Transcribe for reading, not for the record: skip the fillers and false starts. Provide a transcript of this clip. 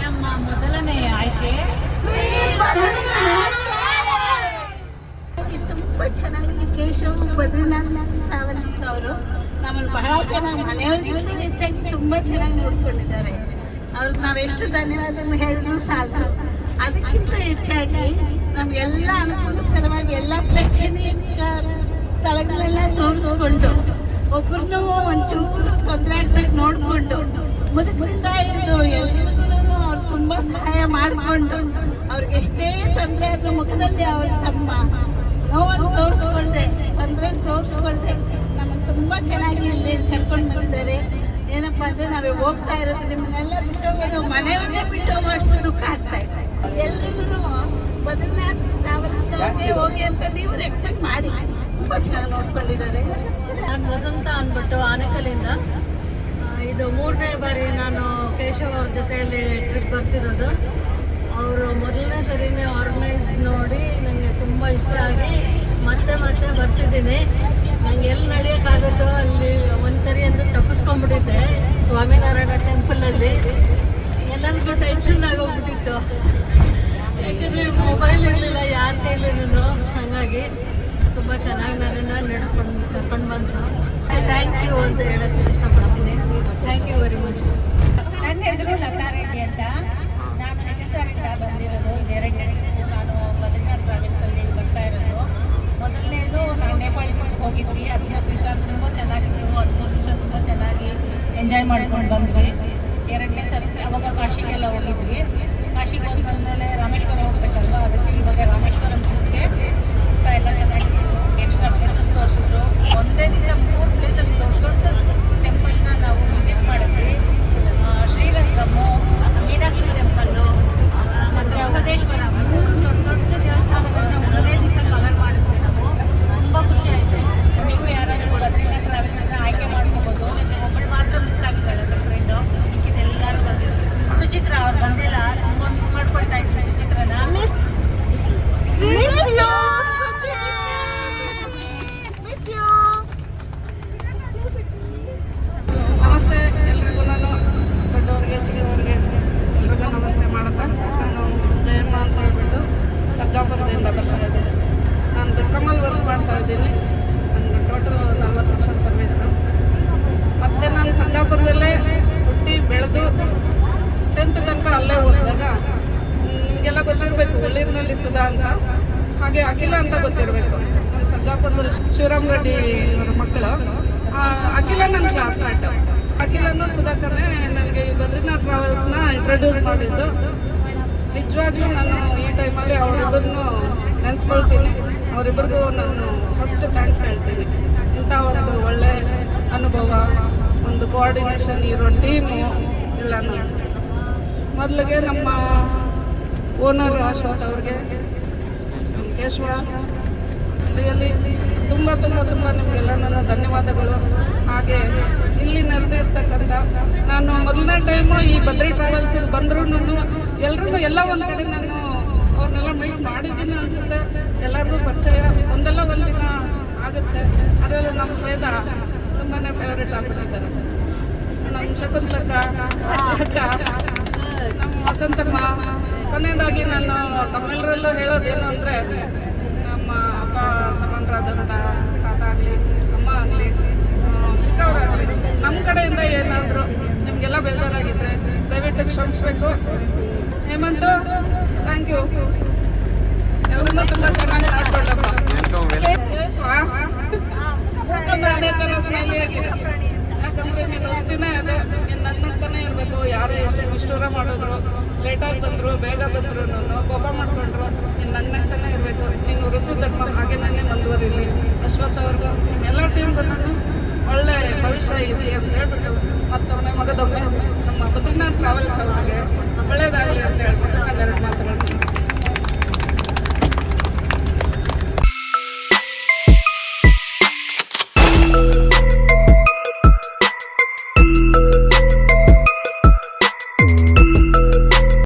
ನಮ್ಮ ಮೊದಲನೇ ಆಯ್ಕೆ ತುಂಬ ಚೆನ್ನಾಗಿ ಕೇಶವ್ ಬದ್ರಿನಾಥ್ ಟ್ರಾವೆಲ್ಸ್ನವರು ನಮ್ಮನ್ನು ಬಹಳ ಚೆನ್ನಾಗಿ ಮನೆಯವರಿಗಿಂತ ಹೆಚ್ಚಾಗಿ ತುಂಬ ಚೆನ್ನಾಗಿ ನೋಡ್ಕೊಂಡಿದ್ದಾರೆ. ಅವ್ರಿಗೆ ನಾವೆಷ್ಟು ಧನ್ಯವಾದವನ್ನು ಹೇಳಿದ್ರು ಸಾಲದು. ಅದಕ್ಕಿಂತ ಹೆಚ್ಚಾಗಿ ನಮಗೆಲ್ಲ ಅನುಕೂಲಕರವಾಗಿ ಎಲ್ಲ ಪ್ರೇಕ್ಷಣೀಯ ಸ್ಥಳಗಳೆಲ್ಲ ತೋರಿಸ್ಕೊಂಡು ಒಬ್ಬರನ್ನೂ ಒಂಚೂರು ತೊಂದರೆ ಆಗ್ಬೇಕು ನೋಡಿಕೊಂಡು ಮುದುಕರಿಂದ ಹಿಡಿದು ಎಲ್ಲರಿಗೂ ಅವ್ರು ತುಂಬ ಸಹಾಯ ಮಾಡಿಕೊಂಡು ಅವ್ರಿಗೆ ಎಷ್ಟೇ ತೊಂದರೆ ಆದರೂ ಮುಖದಲ್ಲಿ ಅವರು ತಮ್ಮ ನೋವನ್ನು ತೋರಿಸ್ಕೊಳ್ದೆ ತೊಂದರೆ ತೋರಿಸ್ಕೊಳ್ದೆ ನಮಗೆ ತುಂಬ ಚೆನ್ನಾಗಿ ಇಲ್ಲಿ ಕರ್ಕೊಂಡು ಬಂದಿದ್ದಾರೆ. ಏನಪ್ಪ ಅಂದರೆ ನಾವೇ ಹೋಗ್ತಾ ಇರೋದು ನಿಮ್ಮನ್ನೆಲ್ಲ ಬಿಟ್ಟು ಹೋಗೋದು ಮನೆಯವನ್ನೇ ಬಿಟ್ಟು ಹೋಗೋಷ್ಟು ದುಃಖ ಆಗ್ತಾ ಇದೆ. ಎಲ್ಲರೂ ಬದ್ರಿನಾಥ್ ಟ್ರಾವೆಲ್ಸ್ನವ್ರಿಗೆ ಹೋಗಿ ಅಂತ ನೀವು ರೆಕಮೆಂಡ್ ಮಾಡಿ, ತುಂಬ ಚೆನ್ನಾಗಿ ನೋಡ್ಕೊಂಡಿದ್ದಾರೆ. ನಾನು ವಸಂತ ಅಂದ್ಬಿಟ್ಟು ಆನೇಕಲ್ಲಿಂದ. ಇದು 3ನೇ ಬಾರಿ ನಾನು ಕೇಶವ್ ಅವ್ರ ಜೊತೆಯಲ್ಲಿ ಟ್ರಿಪ್ ಬರ್ತಿರೋದು. ಅವರು ಮೊದಲನೇ ಸರಿನೇ ಆರ್ಗನೈಸ್ ನೋಡಿ ನನಗೆ ತುಂಬ ಇಷ್ಟ ಆಗಿ ಮತ್ತೆ ಮತ್ತೆ ಬರ್ತಿದ್ದೀನಿ. ನಂಗೆ ಎಲ್ಲಿ ನಡೆಯೋಕ್ಕಾಗುತ್ತೋ ಅಲ್ಲಿ ಒಂದು ಸರಿ ಅಂದರೆ ತಪ್ಪಿಸ್ಕೊಂಡ್ಬಿಟ್ಟಿದ್ದೆ ಸ್ವಾಮಿನಾರಾಯಣ ಟೆಂಪಲಲ್ಲಿ. ಎಲ್ಲರಿಗೂ ಟೆನ್ಷನ್ ಆಗೋಗ್ಬಿಟ್ಟಿತ್ತು, ಯಾಕೆಂದರೆ ಮೊಬೈಲ್ ಇರಲಿಲ್ಲ ಯಾರ ಕೈಲೂ. ಹಾಗಾಗಿ ತುಂಬ ಚೆನ್ನಾಗಿ ನನ್ನನ್ನು ನಡೆಸ್ಕೊಂಡು ಕರ್ಕೊಂಡು ಬಂದರು. ಥ್ಯಾಂಕ್ ಯು ಅಂತ ಹೇಳೋಕ್ಕೆ ಇಷ್ಟಪಡ್ತೀನಿ. Thank you very much. ನನ್ನ ಹೆಸರು ಲತಾ ರೆಡ್ಡಿ ಅಂತ. ನಾನು HSR ಇಂದ ಬಂದಿರೋದು. ಇದೆರಡನೇ ನಾನು ಬದ್ರಿನಾಥ್ ಟ್ರಾವೆಲ್ಸಲ್ಲಿ ಬರ್ತಾ ಇರೋದು. ಮೊದಲನೇದು ನಾನು ನೇಪಾಳ ಟ್ರಿಪ್ ಹೋಗಿದ್ವಿ. 15 ದಿವಸ ತುಂಬ ಚೆನ್ನಾಗಿತ್ತು. 13 ದಿವಸ ತುಂಬ ಚೆನ್ನಾಗಿ ಎಂಜಾಯ್ ಮಾಡ್ಕೊಂಡು ಬಂದ್ವಿ. ಎರಡನೇ ಸರಿ ಅವಾಗ ಕಾಶಿಗೆಲ್ಲ ಹೋಗಿದ್ವಿ. ಕಾಶಿಗೆ ಹೋಗಿದ್ಮೇಲೆ ರಾಮೇಶ್ವರ ಹೋಗ್ಬೇಕಲ್ವ, ಅದಕ್ಕೆ ಇವಾಗ ರಾಮೇಶ್ವರಂ ಟ್ರಿಪ್ಗೆ ಊಟ ಎಲ್ಲ ಚೆನ್ನಾಗಿತ್ತು. ಎಕ್ಸ್ಟ್ರಾ ಪ್ಲೇಸಸ್ ತೋರಿಸಿದ್ರು. ಒಂದೇ ದಿವಸ 3 ಪ್ಲೇಸಸ್ ತೋರಿಸ್ಕೊಂಡು ಟೆಂಪಲ್ನ ನಾವು ವಿಸಿಟ್ ಮಾಡಿದ್ವಿ. ಶ್ರೀರಂಗಮು, ಮೀನಾಕ್ಷಿ ಟೆಂಪಲ್ಲು, ಮಹದೇಶ್ವರ 3 ದೊಡ್ಡ ದೊಡ್ಡ ದೇವಸ್ಥಾನಗಳನ್ನ ಒಂದೇ ದಿವಸ ಕವರ್ ಮಾಡಿದ್ವಿ ನಾವು. ತುಂಬ ಖುಷಿ ಆಯಿತು. ನೀವು ಯಾರಾದರೂ ಬದ್ರಿನಾಥ್ ಟ್ರಾವೆಲ್ಸನ್ನ ಆಯ್ಕೆ ಮಾಡ್ಕೋಬೋದು. ಒಬ್ಬಳು ಮಾತ್ರ ಮಿಸ್ ಆಗಿದ್ದಾಳೆ, ನನ್ನ ಫ್ರೆಂಡು. ಎಲ್ಲರೂ ಬಂದಿದ್ರು. ಸುಚಿತ್ರಾ ಅವ್ರು ಬಂದಿಲ್ಲ, ತುಂಬ ಮಿಸ್ ಮಾಡ್ಕೊಳ್ತಾ ಇದ್ವಿ ಸುಚಿತ್ರನ. ನಮಸ್ತೆ ಎಲ್ರಿಗೂ. ನಾನು ದೊಡ್ಡವ್ರಿಗೆ ಚಿಕ್ಕವ್ರಿಗೆ ಎಲ್ರಿಗೂ ನಮಸ್ತೆ ಮಾಡುತ್ತಾ, ನಾನು ಜಯಮ್ಮ ಅಂತ ಹೇಳ್ಬಿಟ್ಟು ಸರ್ಜಾಪುರದಿಂದ ಬರ್ತಾ ಇದ್ದೀನಿ. ನಾನು ಬೆಸ್ಕಾಮಲ್ಲಿ ವರ್ಕ್ ಮಾಡ್ತಾ ಇದ್ದೀನಿ. ನನ್ನ ಟೋಟಲ್ 40 ವರ್ಷ ಸರ್ವೀಸು. ಮತ್ತು ನಾನು ಸರ್ಜಾಪುರದಲ್ಲೇ ಹುಟ್ಟಿ ಬೆಳೆದು 10th ತನಕ ಅಲ್ಲೇ ಓದಿದಾಗ ನಿಮಗೆಲ್ಲ ಗೊತ್ತಿರಬೇಕು ಉಳ್ಳೀರಿನಲ್ಲಿ ಸುಧಾ ಅಂತ, ಹಾಗೆ ಅಖಿಲ ಅಂತ ಗೊತ್ತಿರಬೇಕು. ನಾನು ಸರ್ಜಾಪುರದಲ್ಲಿ ಶಿವರಾಮ್ ರೆಡ್ಡಿ ಅವರ ಮಕ್ಕಳು. ಅಖಿಲ ನನ್ನ ಕ್ಲಾಸ್ಮೇಟ್. ಅಖಿಲನ್ನು ಸುಧಾಕರ್ನೇ ನನಗೆ ಈ ಬದ್ರಿನಾಥ್ ಟ್ರಾವೆಲ್ಸ್ನ ಇಂಟ್ರೊಡ್ಯೂಸ್ ಮಾಡಿದ್ದು. ನಿಜವಾಗ್ಲೂ ನಾನು ಈ ಟೈಮಲ್ಲಿ ಅವರಿಬ್ಬರನ್ನು ನೆನೆಸ್ಕೊಳ್ತೀನಿ. ಅವರಿಬ್ಬರಿಗೂ ನಾನು ಫಸ್ಟ್ ಥ್ಯಾಂಕ್ಸ್ ಹೇಳ್ತೀನಿ. ಇಂಥ ಒಂದು ಒಳ್ಳೆ ಅನುಭವ, ಒಂದು ಕೋಆರ್ಡಿನೇಷನ್ ಇರೋ ಟೀಮು ಎಲ್ಲನೂ. ಮೊದಲಿಗೆ ನಮ್ಮ ಓನರ್ ಅಶ್ವಥ್ ಅವ್ರಿಗೆ, ಕೇಶವ, ರಿಯಲಿ ತುಂಬ ತುಂಬ ತುಂಬ ನಿಮಗೆಲ್ಲ ನನ್ನ ಧನ್ಯವಾದಗಳು. ಹಾಗೆ ಇಲ್ಲಿ ನೆರೆದಿರ್ತಕ್ಕಂಥ ನಾನು ಮೊದಲನೇ ಟೈಮು ಈ ಬದ್ರಿ ಟ್ರಾವೆಲ್ಸಿಗೆ ಬಂದರೂ ಎಲ್ಲರೂ ಎಲ್ಲ ಒಂದು ಕಡೆ ನಾನು ಅವ್ರನ್ನೆಲ್ಲ ಮೀಟ್ ಮಾಡಿದ್ದೀನಿ ಅನಿಸುತ್ತೆ. ಎಲ್ಲರಿಗೂ ಪರಿಚಯ ಒಂದಲ್ಲ ಒಂದು ದಿನ ಆಗುತ್ತೆ. ಅದರಲ್ಲೂ ನಮ್ಮ ವೇದ ತುಂಬಾ ಫೇವ್ರೇಟ್ ಆಗಿಬಿಟ್ಟಿದ್ದಾರೆ. ನಮ್ಮ ಶಕುಂತಲಕ್ಕ, ಅಕ್ಕ, ನಮ್ಮ ವಸಂತಮ್ಮ. ಕೊನೆಯದಾಗಿ ನಾನು ತಮ್ಮೆಲ್ಲರಲ್ಲೂ ಹೇಳೋದೇನು ಅಂದರೆ, ನಮ್ಮ ಅಪ್ಪ ಸಮಾನರಾದಂಥ ತಾತ ಆಗಲಿ, ಅಮ್ಮ ಆಗಲಿ, ಚಿಕ್ಕವರಾಗಲಿ, ನಮ್ಮ ಕಡೆಯಿಂದ ಏನಾದರೂ ನಿಮಗೆಲ್ಲ ಬೇಜಾರಾಗಿದ್ದರೆ ದಯವಿಟ್ಟು ಕ್ಷಮಿಸಬೇಕು. Hemanth, thank you. ಎಲ್ಲರೂ ತುಂಬ ಚೆನ್ನಾಗಿ ಆಡ್ಕೊಂಡಪ್ಪ. ಅದೇ ಥರ ಸ್ಮೈಲಿಯಾಗಿದೆ. ಯಾಕಂದರೆ ನೀನು ಹೋಗ್ತೀನೇ ಅದೇ ನೀನು ನಗ್ನಗ್ತಾನೆ ಇರಬೇಕು. ಯಾರು ಎಷ್ಟೇ ನಿಷ್ಠೂರ ಮಾಡಿದ್ರು, ಲೇಟಾಗಿ ಬಂದರು, ಬೇಗ ಬಂದರು, ಕೋಪ ಮಾಡಿಕೊಂಡ್ರು, ನೀನು ನಗ್ನಗ್ತಾನೆ ಇರಬೇಕು. ನೀನು ವೃತ್ತಿ ಧರ್ಮ ಹಾಗೆ ನನಗೆ ಮುಂದುವರಿಲಿ. ಅಶ್ವಥ್ ಅವ್ರಿಗೂ ಎಲ್ಲ ಟೀಮ್ಗೂ ನಾನು ಒಳ್ಳೆ ಭವಿಷ್ಯ ಇದೆ ಅಂತ ಹೇಳ್ಬಿಟ್ಟು